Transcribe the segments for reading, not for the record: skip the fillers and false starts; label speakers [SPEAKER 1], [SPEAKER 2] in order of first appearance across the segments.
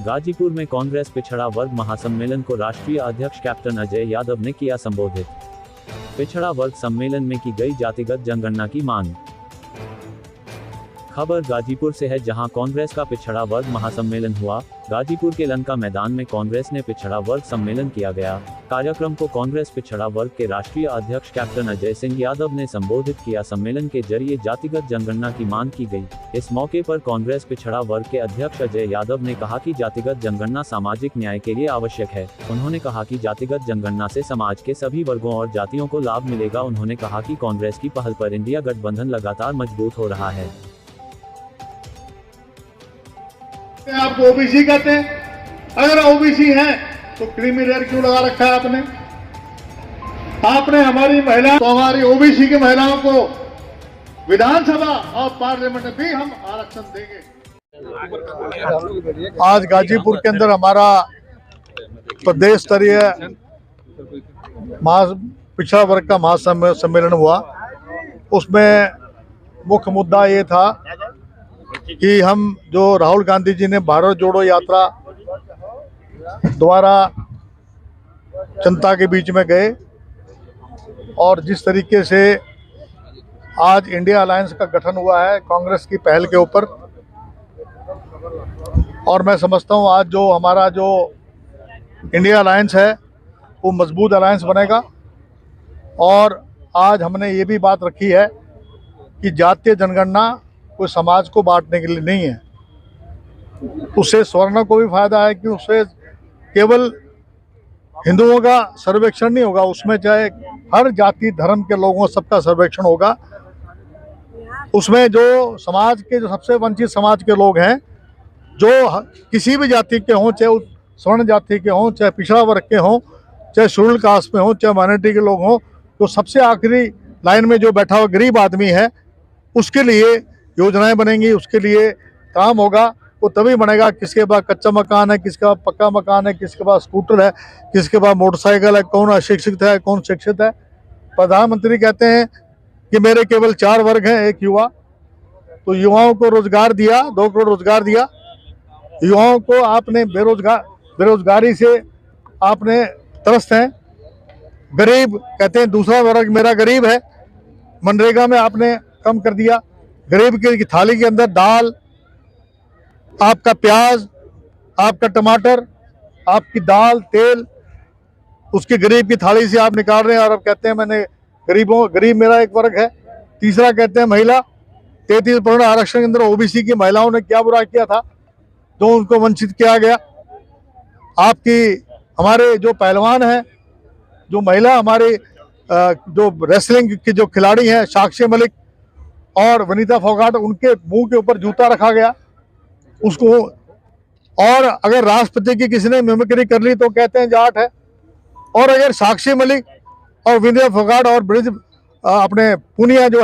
[SPEAKER 1] गाजीपुर में कांग्रेस पिछड़ा वर्ग महासम्मेलन को राष्ट्रीय अध्यक्ष कैप्टन अजय यादव ने किया संबोधित। पिछड़ा वर्ग सम्मेलन में की गई जातिगत जनगणना की मांग। खबर गाजीपुर से है, जहां कांग्रेस का पिछड़ा वर्ग महासम्मेलन हुआ। गाजीपुर के लंका मैदान में कांग्रेस ने पिछड़ा वर्ग सम्मेलन किया गया। कार्यक्रम को कांग्रेस पिछड़ा वर्ग के राष्ट्रीय अध्यक्ष कैप्टन अजय सिंह यादव ने संबोधित किया। सम्मेलन के जरिए जातिगत जनगणना की मांग की गई। इस मौके पर कांग्रेस पिछड़ा वर्ग के अध्यक्ष अजय यादव ने कहा कि जातिगत जनगणना सामाजिक न्याय के लिए आवश्यक है। उन्होंने कहा कि जातिगत जनगणना से समाज के सभी वर्गों और जातियों को लाभ मिलेगा। उन्होंने कहा कि कांग्रेस की पहल पर इंडिया गठबंधन लगातार मजबूत हो रहा है।
[SPEAKER 2] आपको ओबीसी कहते हैं, अगर ओबीसी हैं तो क्रीमी लेयर क्यों लगा रखा है आपने? आपने हमारी महिला, तो हमारी ओबीसी की महिलाओं को विधानसभा और पार्लियामेंट में भी हम आरक्षण देंगे। आज गाजीपुर के अंदर हमारा प्रदेश स्तरीय पिछड़ा वर्ग का महासम्मेलन हुआ। उसमें मुख्य मुद्दा ये था कि हम जो राहुल गांधी जी ने भारत जोड़ो यात्रा द्वारा जनता के बीच में गए और जिस तरीके से आज इंडिया अलायंस का गठन हुआ है कांग्रेस की पहल के ऊपर, और मैं समझता हूँ आज जो हमारा जो इंडिया अलायंस है वो मजबूत अलायंस बनेगा। और आज हमने ये भी बात रखी है कि जातीय जनगणना कोई समाज को बांटने के लिए नहीं है। उससे स्वर्ण को भी फायदा है कि उससे केवल हिंदुओं का सर्वेक्षण नहीं होगा, उसमें चाहे हर जाति धर्म के लोगों सबका सर्वेक्षण होगा। उसमें जो समाज के, जो सबसे वंचित समाज के लोग हैं, जो किसी भी जाति के हों, चाहे स्वर्ण जाति के हों, चाहे पिछड़ा वर्ग के हों, चाहे शेड्यूल कास्ट में हों, चाहे माइनॉरिटी के लोग हों, तो सबसे आखिरी लाइन में जो बैठा हुआ गरीब आदमी है उसके लिए योजनाएं बनेंगी, उसके लिए काम होगा। वो तभी बनेगा किसके पास कच्चा मकान है, किसके पास पक्का मकान है, किसके पास स्कूटर है, किसके पास मोटरसाइकिल है, कौन अशिक्षित है, कौन शिक्षित है। प्रधानमंत्री कहते हैं कि मेरे केवल 4 वर्ग हैं, एक युवा। तो युवाओं को रोजगार दिया, 2 करोड़ रोजगार दिया। युवाओं को आपने बेरोजगारी से आपने त्रस्त हैं। गरीब कहते हैं दूसरा वर्ग मेरा गरीब है, मनरेगा में आपने कम कर दिया। गरीब की थाली के अंदर दाल, आपका प्याज, आपका टमाटर, आपकी दाल, तेल, उसके गरीब की थाली से आप निकाल रहे हैं। और अब कहते हैं मैंने गरीब मेरा एक वर्ग है। तीसरा कहते हैं महिला, 33% आरक्षण के अंदर ओबीसी की महिलाओं ने क्या बुरा किया था जो उनको वंचित किया गया। आपकी हमारे जो पहलवान हैं, जो महिला हमारे जो रेसलिंग की जो खिलाड़ी हैं, साक्षी मलिक और वनीता फोगाट, उनके मुंह के ऊपर जूता रखा गया उसको। और अगर राष्ट्रपति की किसी ने मिमिक्री कर ली तो कहते हैं जाट है। और अगर साक्षी मलिक और वनीता फोगाट और अपने पूनिया जो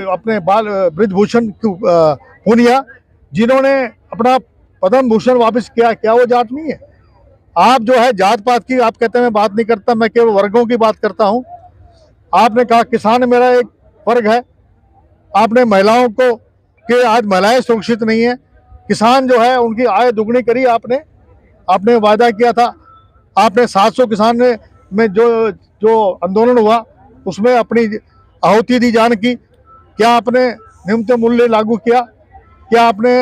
[SPEAKER 2] अपने ब्रिजभूषण पूनिया, जिन्होंने अपना पद्म भूषण वापस किया, क्या वो जाट नहीं है? आप जो है जात पात की आप कहते हैं मैं बात नहीं करता, मैं केवल वर्गों की बात करता हूं। आपने कहा किसान मेरा एक वर्ग है। आपने महिलाओं को कि आज महिलाएं सुरक्षित नहीं है, किसान जो है उनकी आय दुगनी करी। आपने वादा किया था। आपने 700 किसान में जो आंदोलन हुआ उसमें अपनी आहुति दी जान की। क्या आपने न्यूनतम मूल्य लागू किया? क्या आपने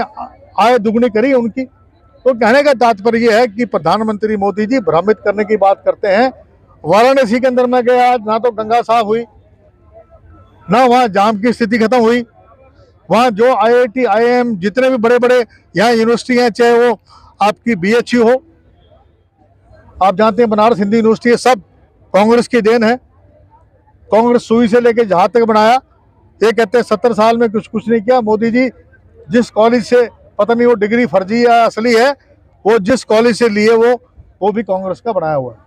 [SPEAKER 2] आय दुगनी करी उनकी? तो कहने का तात्पर्य यह है कि प्रधानमंत्री मोदी जी भ्रमित करने की बात करते हैं। वाराणसी के अंदर मैं गया, आज ना तो गंगा साफ हुई, ना वहाँ जाम की स्थिति खत्म हुई। वहाँ जो IIT IIM जितने भी बड़े बड़े यहाँ यूनिवर्सिटी हैं, चाहे वो आपकी BHU हो, आप जानते हैं बनारस हिंदू यूनिवर्सिटी है, सब कांग्रेस की देन है। कांग्रेस सुई से लेके जहाज तक बनाया। ये कहते हैं 70 साल में कुछ नहीं किया। मोदी जी जिस कॉलेज से, पता नहीं वो डिग्री फर्जी या असली है, वो जिस कॉलेज से लिए वो भी कांग्रेस का बनाया हुआ है।